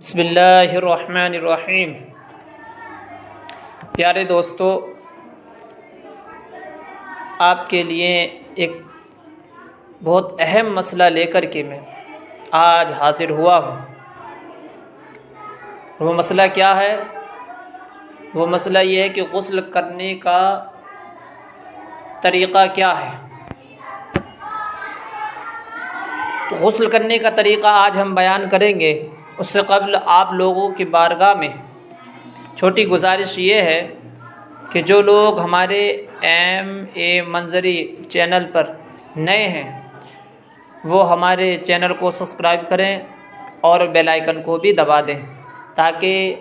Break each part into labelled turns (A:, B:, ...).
A: بسم اللہ الرحمن الرحیم۔ پیارے دوستو، آپ کے لیے ایک بہت اہم مسئلہ لے کر کے میں آج حاضر ہوا ہوں۔ وہ مسئلہ کیا ہے؟ وہ مسئلہ یہ ہے کہ غسل کرنے کا طریقہ کیا ہے۔ تو غسل کرنے کا طریقہ آج ہم بیان کریں گے۔ اس سے قبل آپ لوگوں کی بارگاہ میں چھوٹی گزارش یہ ہے کہ جو لوگ ہمارے ایم منظری چینل پر نئے ہیں وہ ہمارے چینل کو سبسکرائب کریں اور بیل آئیکن کو بھی دبا دیں تاکہ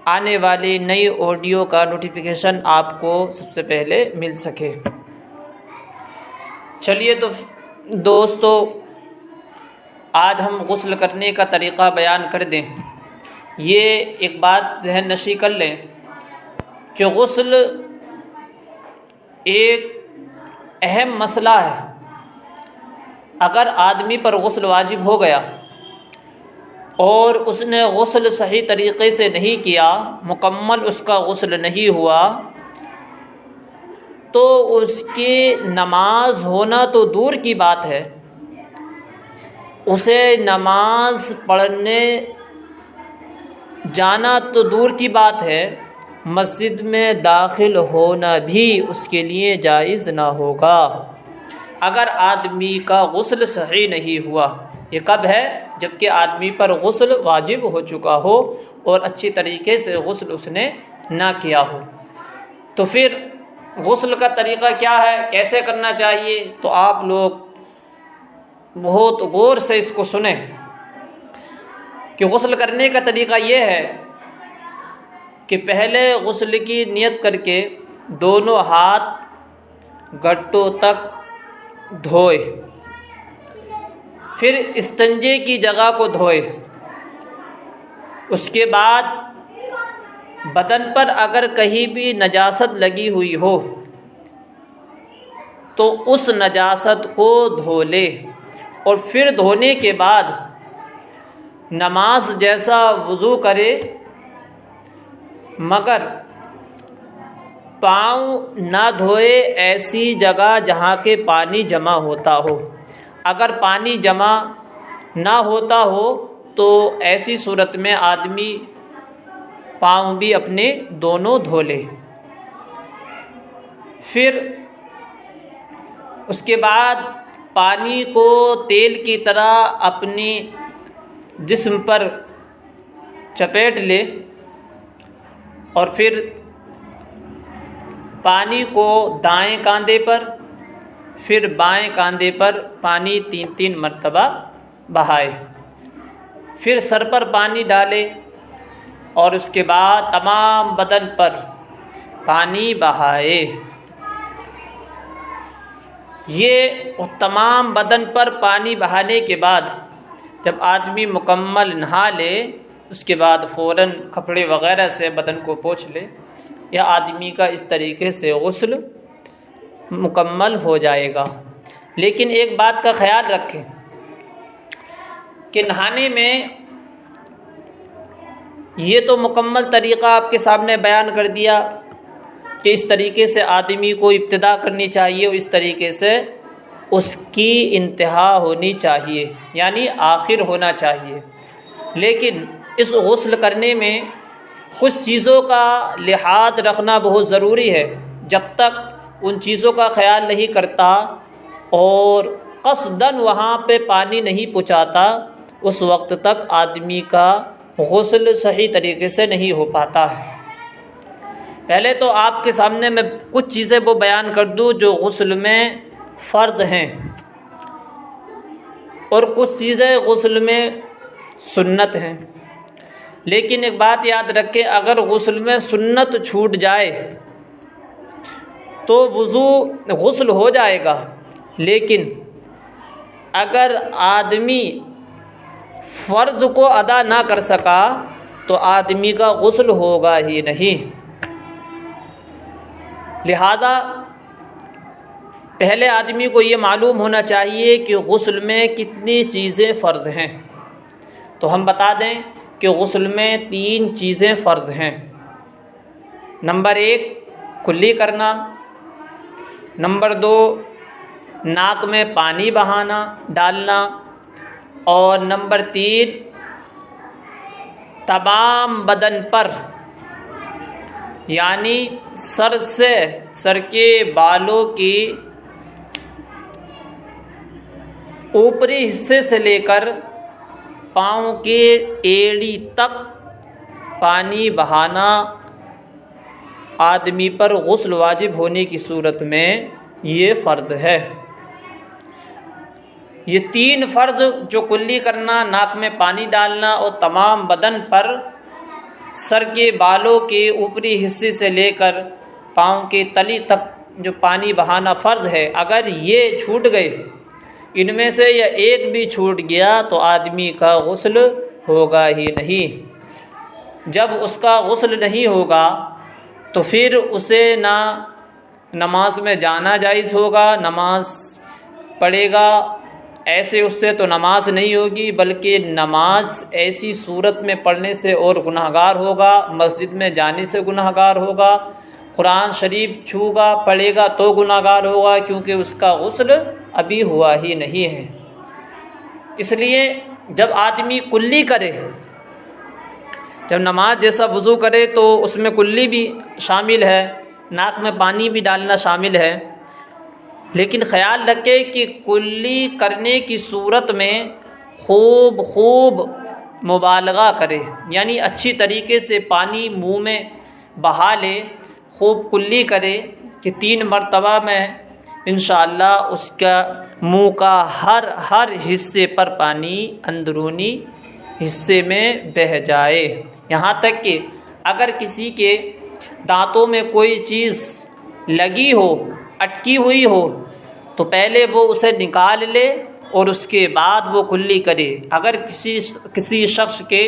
A: آنے والی نئی آڈیو کا نوٹیفیکیشن آپ کو سب سے پہلے مل سکے۔ چلیے تو دوستو، آج ہم غسل کرنے کا طریقہ بیان کر دیں۔ یہ ایک بات ذہن نشی کر لیں کہ غسل ایک اہم مسئلہ ہے۔ اگر آدمی پر غسل واجب ہو گیا اور اس نے غسل صحیح طریقے سے نہیں کیا، مکمل اس کا غسل نہیں ہوا، تو اس کی نماز ہونا تو دور کی بات ہے، اسے نماز پڑھنے جانا تو دور کی بات ہے، مسجد میں داخل ہونا بھی اس کے لیے جائز نہ ہوگا اگر آدمی کا غسل صحیح نہیں ہوا۔ یہ کب ہے؟ جب کہ آدمی پر غسل واجب ہو چکا ہو اور اچھی طریقے سے غسل اس نے نہ کیا ہو۔ تو پھر غسل کا طریقہ کیا ہے، کیسے کرنا چاہیے؟ تو آپ لوگ بہت غور سے اس کو سنیں کہ غسل کرنے کا طریقہ یہ ہے کہ پہلے غسل کی نیت کر کے دونوں ہاتھ گھٹوں تک دھوئے، پھر استنجے کی جگہ کو دھوئے، اس کے بعد بدن پر اگر کہیں بھی نجاست لگی ہوئی ہو تو اس نجاست کو دھو لے، اور پھر دھونے کے بعد نماز جیسا وضو کرے، مگر پاؤں نہ دھوئے ایسی جگہ جہاں کے پانی جمع ہوتا ہو۔ اگر پانی جمع نہ ہوتا ہو تو ایسی صورت میں آدمی پاؤں بھی اپنے دونوں دھو لے۔ پھر اس کے بعد پانی کو تیل کی طرح اپنی جسم پر چپیٹ لے، اور پھر پانی کو دائیں کاندھے پر پھر بائیں کاندھے پر پانی 3 مرتبہ بہائے، پھر سر پر پانی ڈالے، اور اس کے بعد تمام بدن پر پانی بہائے۔ یہ تمام بدن پر پانی بہانے کے بعد جب آدمی مکمل نہا لے، اس کے بعد فوراً کپڑے وغیرہ سے بدن کو پوچھ لے، یا آدمی کا اس طریقے سے غسل مکمل ہو جائے گا۔ لیکن ایک بات کا خیال رکھیں کہ نہانے میں یہ تو مکمل طریقہ آپ کے سامنے بیان کر دیا کہ اس طریقے سے آدمی کو ابتدا کرنی چاہیے اور اس طریقے سے اس کی انتہا ہونی چاہیے، یعنی آخر ہونا چاہیے۔ لیکن اس غسل کرنے میں کچھ چیزوں کا لحاظ رکھنا بہت ضروری ہے۔ جب تک ان چیزوں کا خیال نہیں کرتا اور قصداً وہاں پہ پانی نہیں پہنچاتا، اس وقت تک آدمی کا غسل صحیح طریقے سے نہیں ہو پاتا ہے۔ پہلے تو آپ کے سامنے میں کچھ چیزیں وہ بیان کر دوں جو غسل میں فرض ہیں، اور کچھ چیزیں غسل میں سنت ہیں۔ لیکن ایک بات یاد رکھیں، اگر غسل میں سنت چھوٹ جائے تو غسل ہو جائے گا، لیکن اگر آدمی فرض کو ادا نہ کر سکا تو آدمی کا غسل ہوگا ہی نہیں۔ لہذا پہلے آدمی کو یہ معلوم ہونا چاہیے کہ غسل میں کتنی چیزیں فرض ہیں۔ تو ہم بتا دیں کہ غسل میں 3 چیزیں فرض ہیں۔ نمبر 1 کلی کرنا، نمبر 2 ناک میں پانی بہانا ڈالنا، اور نمبر 3 تمام بدن پر، یعنی سر کے بالوں کی اوپری حصے سے لے کر پاؤں کے ایڑی تک پانی بہانا آدمی پر غسل واجب ہونے کی صورت میں یہ فرض ہے۔ یہ 3 فرض جو کلی کرنا، ناک میں پانی ڈالنا اور تمام بدن پر سر کے بالوں کے اوپری حصے سے لے کر پاؤں کے تلی تک جو پانی بہانا فرض ہے، اگر یہ چھوٹ گئے، ان میں سے یا ایک بھی چھوٹ گیا تو آدمی کا غسل ہوگا ہی نہیں۔ جب اس کا غسل نہیں ہوگا تو پھر اسے نہ نماز میں جانا جائز ہوگا، نماز پڑھے گا ایسے اس سے تو نماز نہیں ہوگی، بلکہ نماز ایسی صورت میں پڑھنے سے اور گناہگار ہوگا، مسجد میں جانے سے گناہگار ہوگا، قرآن شریف چھوگا پڑھے گا تو گناہگار ہوگا، کیونکہ اس کا غسل ابھی ہوا ہی نہیں ہے۔ اس لیے جب آدمی کلی کرے، جب نماز جیسا وضو کرے تو اس میں کلی بھی شامل ہے، ناک میں پانی بھی ڈالنا شامل ہے، لیکن خیال رکھے کہ کلی کرنے کی صورت میں خوب مبالغہ کرے، یعنی اچھی طریقے سے پانی منہ میں بہا لے، خوب کلی کرے کہ 3 مرتبہ میں انشاءاللہ اس کا منہ کا ہر حصے پر پانی اندرونی حصے میں بہہ جائے، یہاں تک کہ اگر کسی کے دانتوں میں کوئی چیز لگی ہو، اٹکی ہوئی ہو، تو پہلے وہ اسے نکال لے اور اس کے بعد وہ کلی کرے۔ اگر کسی شخص کے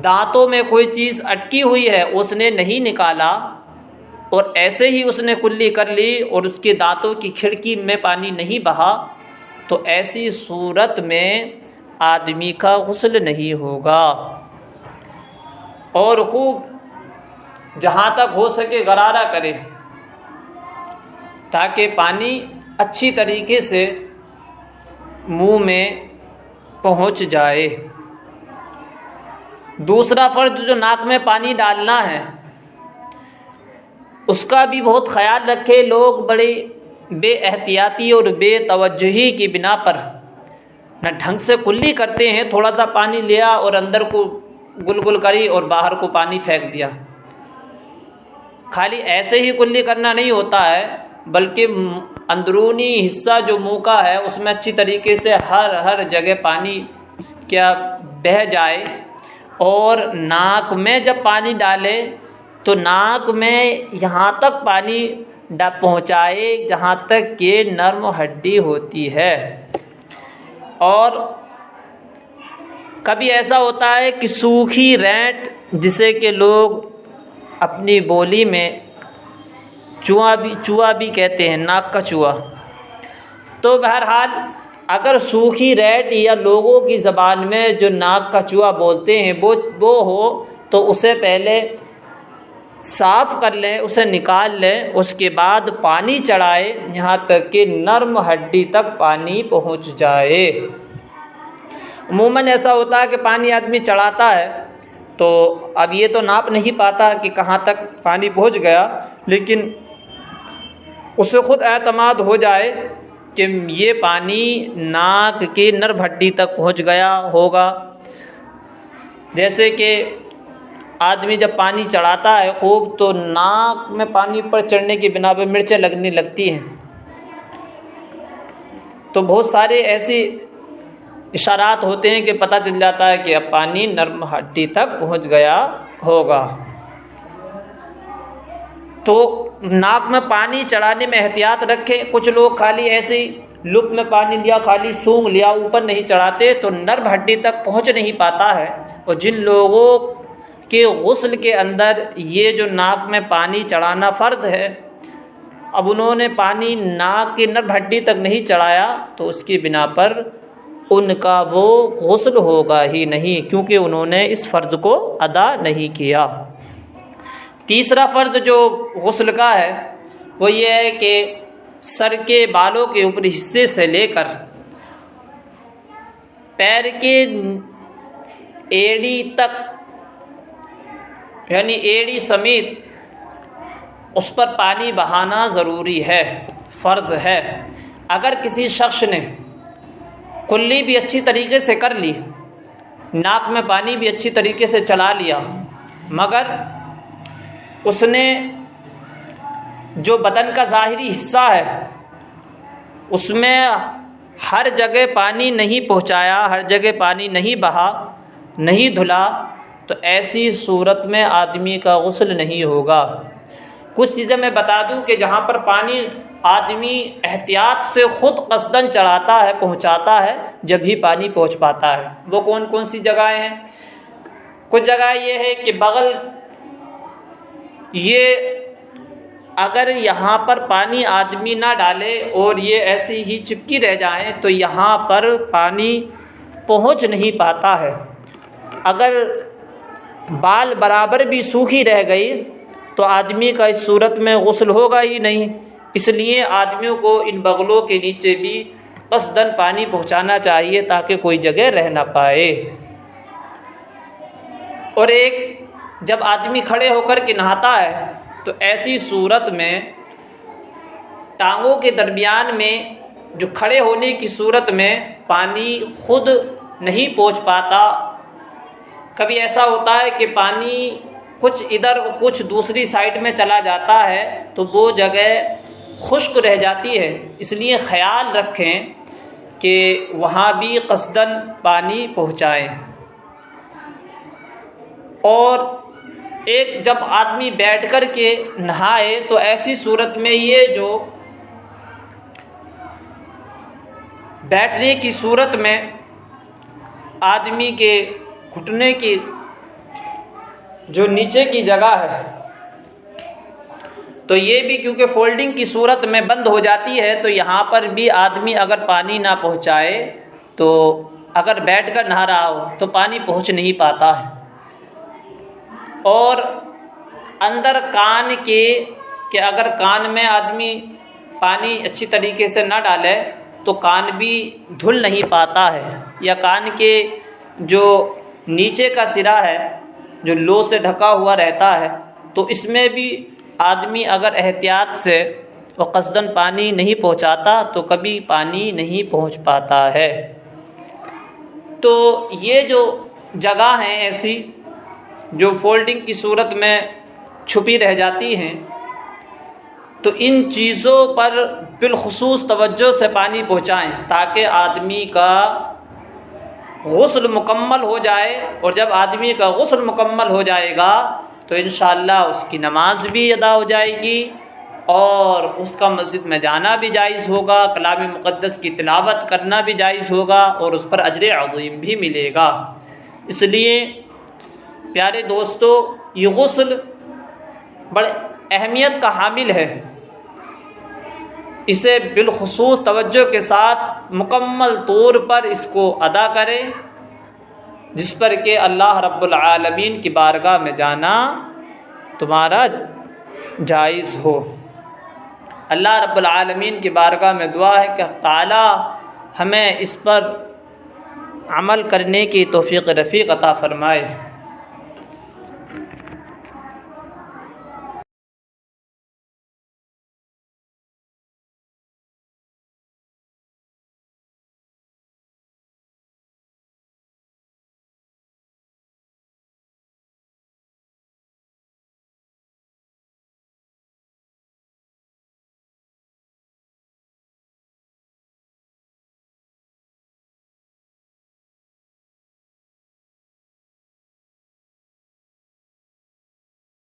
A: دانتوں میں کوئی چیز اٹکی ہوئی ہے، اس نے نہیں نکالا اور ایسے ہی اس نے کلی کر لی اور اس کے دانتوں کی کھڑکی میں پانی نہیں بہا، تو ایسی صورت میں آدمی کا غسل نہیں ہوگا۔ اور خوب جہاں تک ہو سکے غرارہ کرے تاکہ پانی اچھی طریقے سے منہ میں پہنچ جائے۔ دوسرا فرض جو ناک میں پانی ڈالنا ہے، اس کا بھی بہت خیال رکھے۔ لوگ بڑی بے احتیاطی اور بے توجہی کی بنا پر نہ ڈھنگ سے کلی کرتے ہیں، تھوڑا سا پانی لیا اور اندر کو گل کری اور باہر کو پانی پھینک دیا۔ خالی ایسے ہی کلی کرنا نہیں ہوتا ہے، بلکہ اندرونی حصہ جو منہ کا ہے اس میں اچھی طریقے سے ہر جگہ پانی کیا بہہ جائے، اور ناک میں جب پانی ڈالے تو ناک میں یہاں تک پانی پہنچائے جہاں تک کہ نرم ہڈی ہوتی ہے۔ اور کبھی ایسا ہوتا ہے کہ سوکھی رینٹ، جسے کہ لوگ اپنی بولی میں چوہا بھی کہتے ہیں، ناک کا چوہا، تو بہرحال اگر سوکھی ریٹ یا لوگوں کی زبان میں جو ناک کا چوہا بولتے ہیں وہ ہو تو اسے پہلے صاف کر لیں، اسے نکال لیں، اس کے بعد پانی چڑھائے یہاں تک کہ نرم ہڈی تک پانی پہنچ جائے۔ عموماً ایسا ہوتا ہے کہ پانی آدمی چڑھاتا ہے تو اب یہ تو ناپ نہیں پاتا کہ کہاں تک پانی پہنچ گیا، لیکن اسے خود اعتماد ہو جائے کہ یہ پانی ناک کی نرم ہڈی تک پہنچ گیا ہوگا۔ جیسے کہ آدمی جب پانی چڑھاتا ہے خوب تو ناک میں پانی پر چڑھنے کی بنا پہ مرچیں لگنے لگتی ہیں، تو بہت سارے ایسی اشارات ہوتے ہیں کہ پتہ چل جاتا ہے کہ اب پانی نرم ہڈی تک پہنچ گیا ہوگا۔ تو ناک میں پانی چڑھانے میں احتیاط رکھے۔ کچھ لوگ خالی ایسے ہی لپ میں پانی لیا، خالی سونگھ لیا، اوپر نہیں چڑھاتے تو نرم ہڈی تک پہنچ نہیں پاتا ہے۔ اور جن لوگوں کے غسل کے اندر یہ جو ناک میں پانی چڑھانا فرض ہے، اب انہوں نے پانی ناک کی نرم ہڈی تک نہیں چڑھایا تو اس کی بنا پر ان کا وہ غسل ہوگا ہی نہیں، کیونکہ انہوں نے اس فرض کو ادا نہیں کیا۔ تیسرا فرض جو غسل کا ہے وہ یہ ہے کہ سر کے بالوں کے اوپری حصے سے لے کر پیر کے ایڑی تک، یعنی ایڑی سمیت اس پر پانی بہانا ضروری ہے، فرض ہے۔ اگر کسی شخص نے کلی بھی اچھی طریقے سے کر لی، ناک میں پانی بھی اچھی طریقے سے چلا لیا، مگر اس نے جو بدن کا ظاہری حصہ ہے اس میں ہر جگہ پانی نہیں پہنچایا، ہر جگہ پانی نہیں بہا، نہیں دھلا، تو ایسی صورت میں آدمی کا غسل نہیں ہوگا۔ کچھ چیزیں میں بتا دوں کہ جہاں پر پانی آدمی احتیاط سے خود قصداً چڑھاتا ہے، پہنچاتا ہے، جب ہی پانی پہنچ پاتا ہے۔ وہ کون کون سی جگہیں ہیں؟ کچھ جگہ یہ ہے کہ بغل، یہ اگر یہاں پر پانی آدمی نہ ڈالے اور یہ ایسی ہی چپکی رہ جائیں تو یہاں پر پانی پہنچ نہیں پاتا ہے۔ اگر بال برابر بھی سوکھی رہ گئی تو آدمی کا اس صورت میں غسل ہوگا ہی نہیں۔ اس لیے آدمیوں کو ان بغلوں کے نیچے بھی قصداً پانی پہنچانا چاہیے تاکہ کوئی جگہ رہ نہ پائے۔ اور ایک، جب آدمی کھڑے ہو کر کے نہاتا ہے تو ایسی صورت میں ٹانگوں کے درمیان میں جو کھڑے ہونے کی صورت میں پانی خود نہیں پہنچ پاتا۔ کبھی ایسا ہوتا ہے کہ پانی کچھ ادھر کچھ دوسری سائڈ میں چلا جاتا ہے تو وہ جگہ خشک رہ جاتی ہے، اس لیے خیال رکھیں کہ وہاں بھی قصداً پانی پہنچائیں۔ اور ایک، جب آدمی بیٹھ کر کے نہائے تو ایسی صورت میں یہ جو بیٹھنے کی صورت میں آدمی کے گھٹنے کی جو نیچے کی جگہ ہے تو یہ بھی کیونکہ فولڈنگ کی صورت میں بند ہو جاتی ہے، تو یہاں پر بھی آدمی اگر پانی نہ پہنچائے تو اگر بیٹھ کر نہا رہا ہو تو پانی پہنچ نہیں پاتا ہے۔ اور اندر کان کے، کہ اگر کان میں آدمی پانی اچھی طریقے سے نہ ڈالے تو کان بھی دھل نہیں پاتا ہے، یا کان کے جو نیچے کا سرا ہے جو لو سے ڈھکا ہوا رہتا ہے تو اس میں بھی آدمی اگر احتیاط سے و قصداً پانی نہیں پہنچاتا تو کبھی پانی نہیں پہنچ پاتا ہے۔ تو یہ جو جگہ ہیں ایسی جو فولڈنگ کی صورت میں چھپی رہ جاتی ہیں، تو ان چیزوں پر بالخصوص توجہ سے پانی پہنچائیں تاکہ آدمی کا غسل مکمل ہو جائے، اور جب آدمی کا غسل مکمل ہو جائے گا تو انشاءاللہ اس کی نماز بھی ادا ہو جائے گی اور اس کا مسجد میں جانا بھی جائز ہوگا، کلام مقدس کی تلاوت کرنا بھی جائز ہوگا اور اس پر اجر عظیم بھی ملے گا۔ اس لیے پیارے دوستو، یہ غسل بڑے اہمیت کا حامل ہے، اسے بالخصوص توجہ کے ساتھ مکمل طور پر اس کو ادا کرے، جس پر کہ اللہ رب العالمین کی بارگاہ میں جانا تمہارا جائز ہو۔ اللہ رب العالمین کی بارگاہ میں دعا ہے کہ تعالی ہمیں اس پر عمل کرنے کی توفیق رفیق عطا فرمائے۔